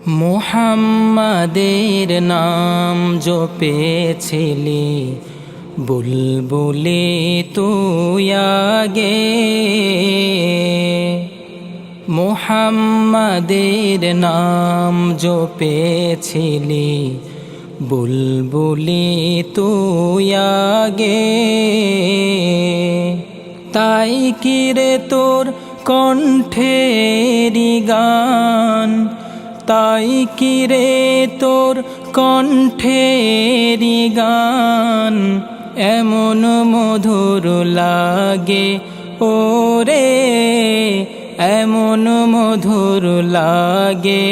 মুহাম্মাদের নাম জপেছিলি বুলবুলি তুই আগে। মুহাম্মাদের নাম জপেছিলি বুলবুলি তুই আগে। তাই কি রে তোর কণ্ঠেরি গান, তাই কি রে তোর কণ্ঠেরি গান এমন মধুর লাগে ওরে, এমন মধুর লাগে।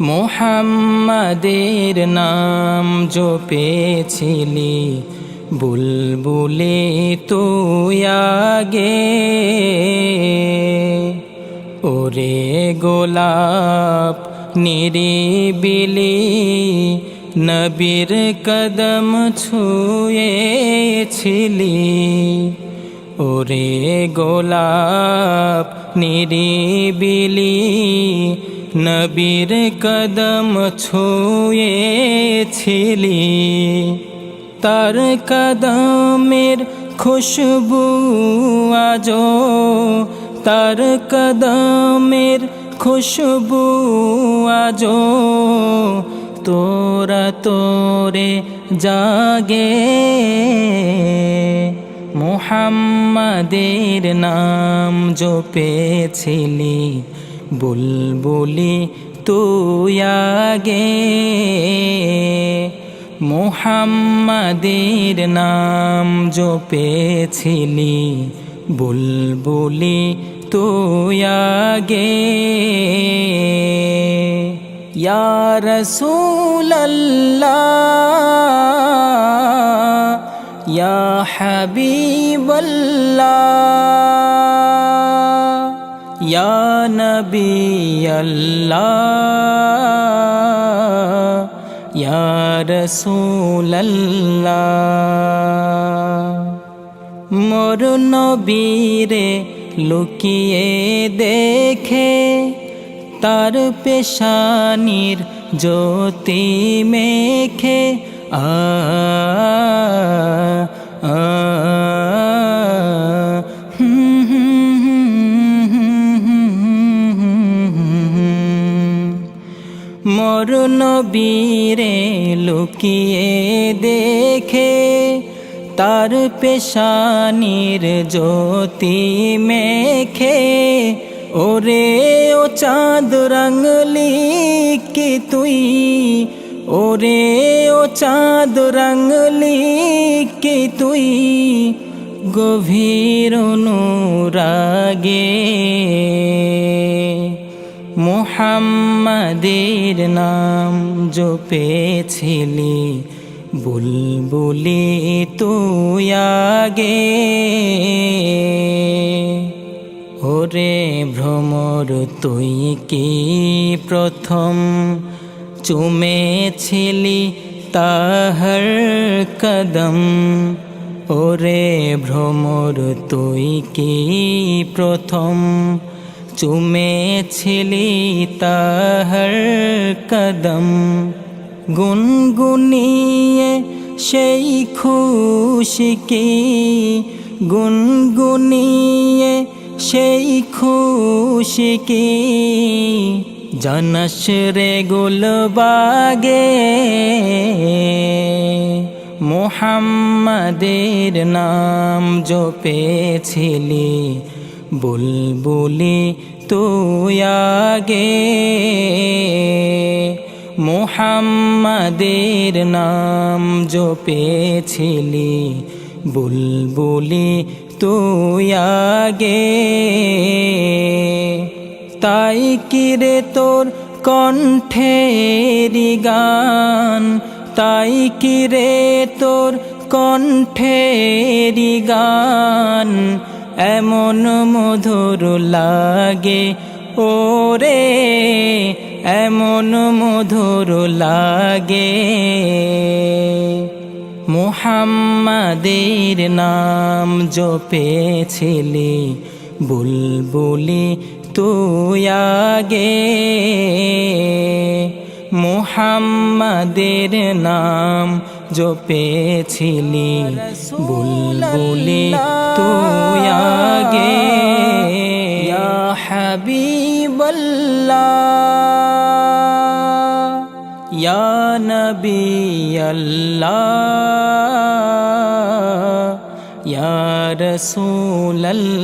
মুহাম্মাদের নাম জপেছিলি বুলবুলি তুই আগে। ওরে গোলাপ নিরিবিলি নবীর কদম ছুঁয়েছিলি। ওরে গোলাপ নিরিবিলি নবীর কদম ছুঁয়েছিলি। তার কদমের খুশবু আজো, তার কদমের খুশবু আজো তোরা তোরে জাগে। মুহাম্মাদের নাম জপেছিলি বুলবুলি তুই আগে। মুহাম্মাদের নাম জপেছিলি বুলবুলি তুই আগে। ইয়া রাসূলাল্লাহ ইয়া হাবিবাল্লাহ ইয়া নবিয়াল্লাহ ইয়া রাসূলাল্লাহ। মোর নবীরে লুকিয়ে দেখে তার পেশানির জ্যোতি মেখে মোর নবীরে লুকিয়ে দেখে তার পেশানির জ্যোতি মেখে। ওরে ও চাঁদ রঙলি কি তুই, ওরে ও চাঁদ রঙলি কি তুই গভীর অনুরাগে। মুহাম্মাদের নাম জপেছিলি বুলবুলি তুই আগে। ওরে ভ্রমর তুই কি প্রথম চুমেছিলি তাহার কদম। ওরে ভ্রমর তুই কি প্রথম চুমেছিলি তাহার কদম। গুনগুনিয়ে সেই খুশি কি, গুনগুনিয়ে সেই খুশি কি জানাস রে গুলবাগে। মুহাম্মাদের নাম জপেছিলি বুলবুলি তুই আগে। মুহাম্মাদের নাম জপেছিলি বুলবুলি তুই আগে। তাই কি রে তোর কণ্ঠেরি গান, তাই কি রে তোর কণ্ঠেরি গান এমন মধুর লাগে ওরে, এমন মধুর লাগে। মুহাম্মাদের নাম জপেছিলি বুলবুলি তুই আগে মুহাম্মাদের নাম জপেছিলি বুলবুলি তুই আগে ইয়া হাবিবাল্লাহ ইয়া নবী আল্লাহ ইয়া রাসূলাল্লাহ।